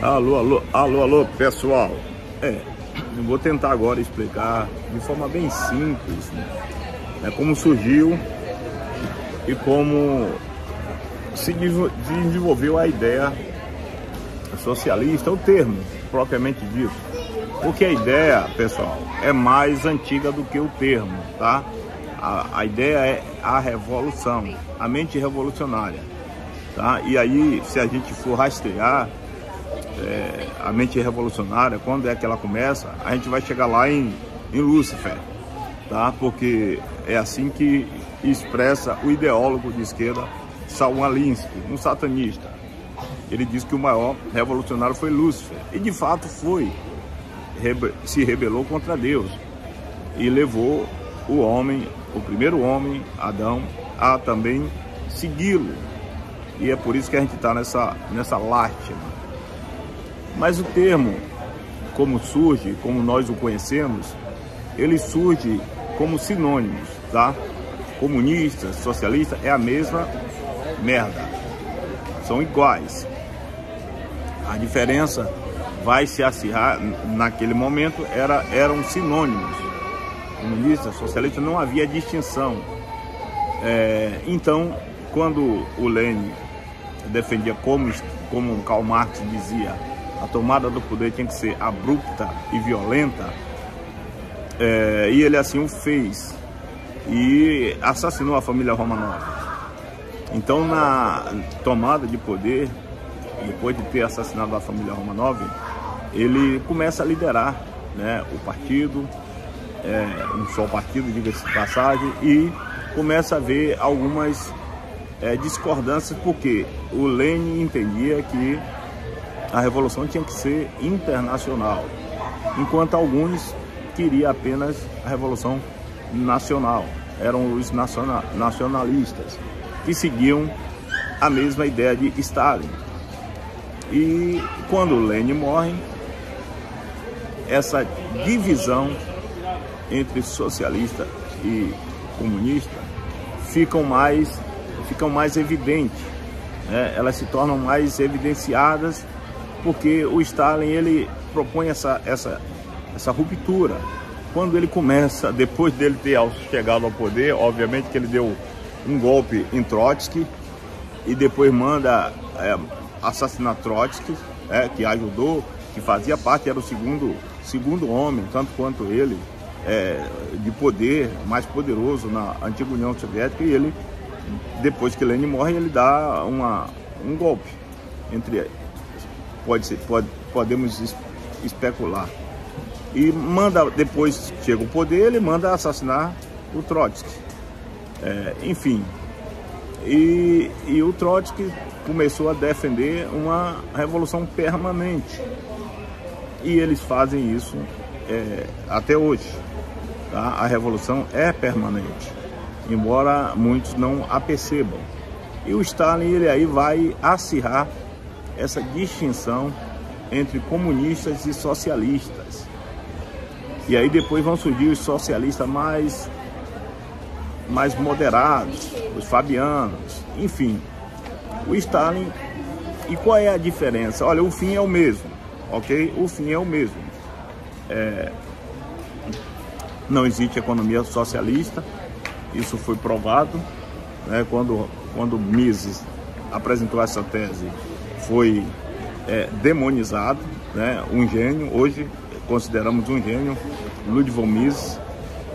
Alô, alô, alô, alô, pessoal. Eu vou tentar agora explicar de forma bem simples, né, como surgiu e como se desenvolveu a ideia socialista, o termo propriamente dito. Porque a ideia, pessoal, é mais antiga do que o termo, tá? A ideia é a revolução, a mente revolucionária, tá? E aí, se a gente for rastrear a mente revolucionária, quando é que ela começa, a gente vai chegar lá em Lúcifer, tá? Porque é assim que expressa o ideólogo de esquerda Saul Alinsky, um satanista. Ele diz que o maior revolucionário foi Lúcifer, e de fato foi. Se rebelou contra Deus e levou o homem, o primeiro homem, Adão, a também segui-lo. E é por isso que a gente está nessa lástima. Mas o termo, como surge, como nós o conhecemos, ele surge como sinônimos, tá? Comunista, socialista, é a mesma merda. São iguais. A diferença vai se acirrar, naquele momento eram sinônimos. Comunista, socialista, não havia distinção. Então, quando o Lenin defendia, como Karl Marx dizia, a tomada do poder tinha que ser abrupta e violenta, e ele assim o fez, e assassinou a família Romanov. Então, na tomada de poder, depois de ter assassinado a família Romanov, ele começa a liderar, né, o partido, um só partido, diga-se de passagem, e começa a ver algumas discordâncias, porque o Lenin entendia que a revolução tinha que ser internacional, enquanto alguns queriam apenas a revolução nacional. Eram os nacionalistas, que seguiam a mesma ideia de Stalin. E quando Lenin morre, essa divisão entre socialista e comunista ficam mais evidentes, né? Elas se tornam mais evidenciadas, porque o Stalin, ele propõe essa ruptura. Quando ele começa, depois dele ter chegado ao poder, obviamente que ele deu um golpe em Trotsky e depois manda assassinar Trotsky, que ajudou, que fazia parte, era o segundo homem, tanto quanto ele, de poder, mais poderoso na antiga União Soviética, e ele, depois que Lenin morre, ele dá um golpe. Podemos especular. E manda, depois chega o poder, ele manda assassinar o Trotsky. Enfim, e o Trotsky começou a defender uma revolução permanente. E eles fazem isso até hoje. Tá? A revolução é permanente, embora muitos não a percebam. E o Stalin, ele aí vai acirrar essa distinção entre comunistas e socialistas. E aí depois vão surgir os socialistas mais moderados, os fabianos, enfim. O Stalin, e qual é a diferença? Olha, o fim é o mesmo, ok? O fim é o mesmo. Não existe economia socialista, isso foi provado, né? Quando Mises apresentou essa tese, foi demonizado, né? Um gênio, hoje consideramos um gênio, Ludwig Mises,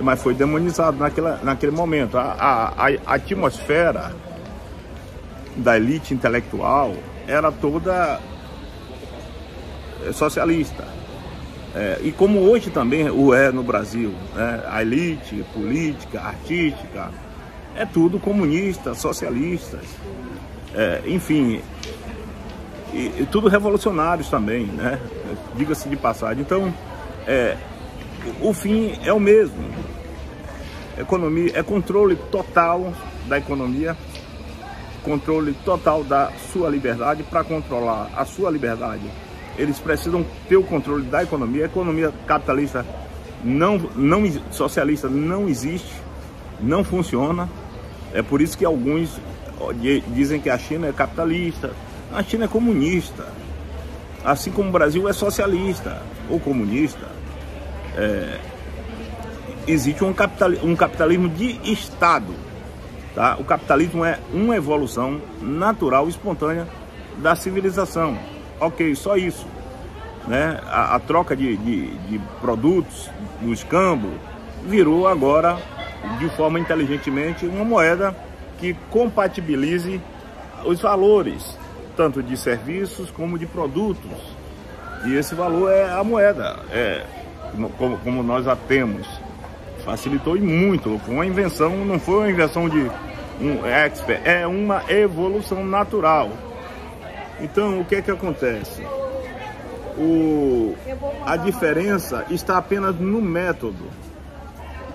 mas foi demonizado naquele momento. A atmosfera da elite intelectual era toda socialista, e como hoje também o é no Brasil, né? A elite política, artística, é tudo comunista, socialistas, enfim, e tudo revolucionários também, né? Diga-se de passagem. Então, o fim é o mesmo. Economia é controle total da economia, controle total da sua liberdade. Para controlar a sua liberdade, eles precisam ter o controle da economia. A economia capitalista, socialista, não existe, não funciona. É por isso que alguns dizem que a China é capitalista. A China é comunista. assim como o Brasil é socialista ou comunista, existe um capitalismo de Estado. Tá? O capitalismo é uma evolução natural e espontânea da civilização. Ok, só isso. Né? A troca de produtos no escambo virou agora, de forma inteligentemente, uma moeda que compatibilize os valores, tanto de serviços como de produtos. E esse valor é a moeda, como nós a temos. Facilitou e muito. Foi uma invenção, não foi uma invenção de um expert, é uma evolução natural. Então, o que é que acontece? A diferença está apenas no método.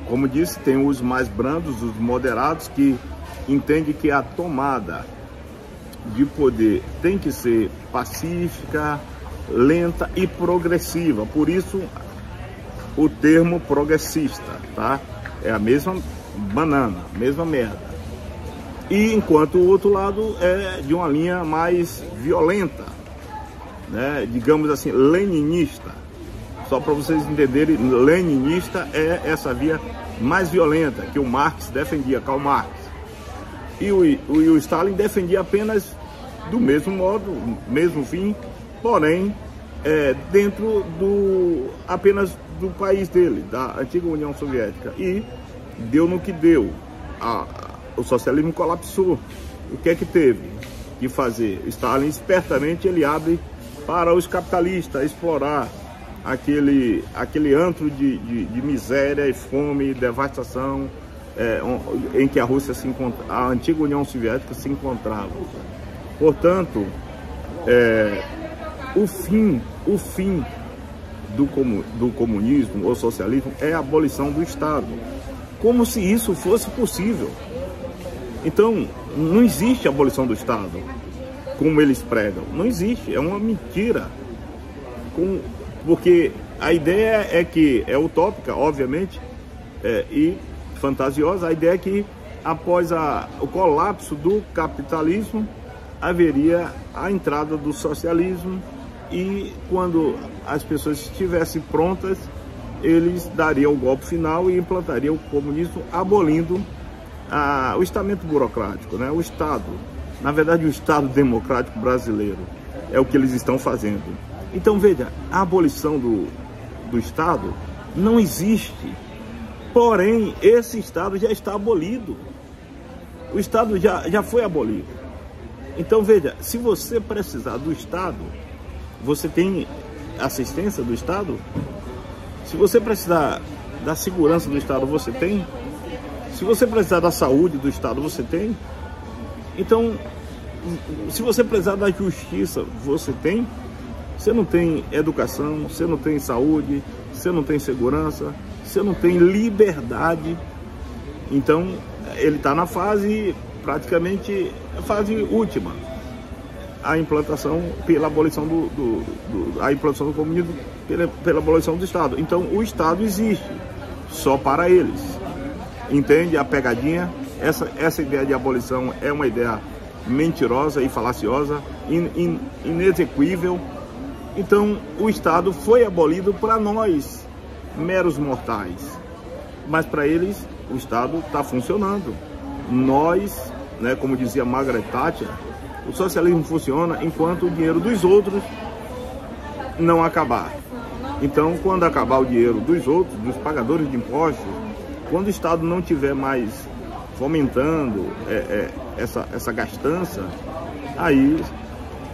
Como disse, tem os mais brandos, os moderados, que entendem que a tomada de poder tem que ser pacífica, lenta e progressiva. Por isso, o termo progressista, tá? É a mesma banana, mesma merda. E enquanto o outro lado é de uma linha mais violenta, né? Digamos assim, leninista. Só para vocês entenderem, leninista é essa via mais violenta que o Marx defendia, Karl Marx. E o Stalin defendia apenas do mesmo modo, mesmo fim, porém dentro apenas do país dele, da antiga União Soviética. E deu no que deu. O socialismo colapsou. O que é que teve que fazer? Stalin, espertamente, ele abre para os capitalistas explorar aquele antro de miséria e fome e devastação em que a Rússia a antiga União Soviética se encontrava. Portanto, o fim do comunismo ou socialismo é a abolição do Estado, como se isso fosse possível. Então, não existe abolição do Estado, como eles pregam. Não existe, é uma mentira. Porque a ideia é utópica, obviamente, e fantasiosa. A ideia é que após o colapso do capitalismo, haveria a entrada do socialismo, e quando as pessoas estivessem prontas, eles dariam o golpe final e implantariam o comunismo, abolindo o estamento burocrático, né? O Estado. Na verdade, o Estado democrático brasileiro é o que eles estão fazendo. Então, veja, a abolição do Estado não existe. Porém, esse Estado já está abolido. O Estado já foi abolido. Então, veja, se você precisar do Estado, você tem assistência do Estado? Se você precisar da segurança do Estado, você tem? Se você precisar da saúde do Estado, você tem? Então, se você precisar da justiça, você tem? Você não tem educação, você não tem saúde, você não tem segurança, você não tem liberdade. Então, ele está na fase, praticamente, a fase última. A implantação pela abolição a implantação do comunismo pela abolição do Estado. Então, o Estado existe só para eles. Entende a pegadinha? Essa ideia de abolição é uma ideia mentirosa e falaciosa, inexequível. Então, o Estado foi abolido para nós, meros mortais. Mas para eles, o Estado está funcionando. Nós, né, como dizia Margaret Thatcher, o socialismo funciona enquanto o dinheiro dos outros não acabar. Então, quando acabar o dinheiro dos outros, dos pagadores de impostos, quando o Estado não tiver mais fomentando essa gastança, aí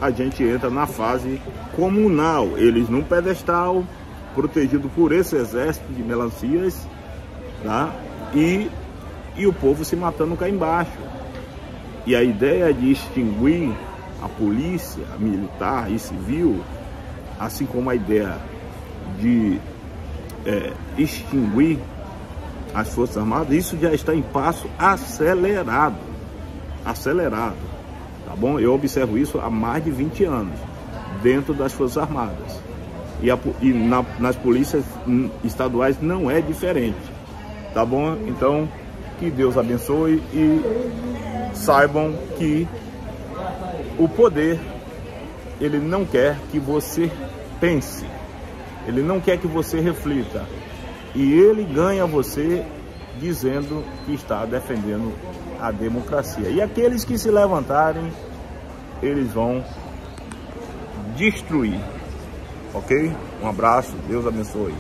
a gente entra na fase comunal, eles num pedestal, protegido por esse exército de melancias, tá? E o povo se matando cá embaixo. E a ideia de extinguir a polícia militar e civil, assim como a ideia de extinguir as Forças Armadas, isso já está em passo acelerado. Acelerado, tá bom? Eu observo isso há mais de 20 anos, dentro das Forças Armadas. Nas polícias estaduais não é diferente, tá bom? Então, que Deus abençoe e saibam que o poder ele não quer que você pense, ele não quer que você reflita, e ele ganha você dizendo que está defendendo a democracia. E aqueles que se levantarem, eles vão destruir, ok? Um abraço, Deus abençoe.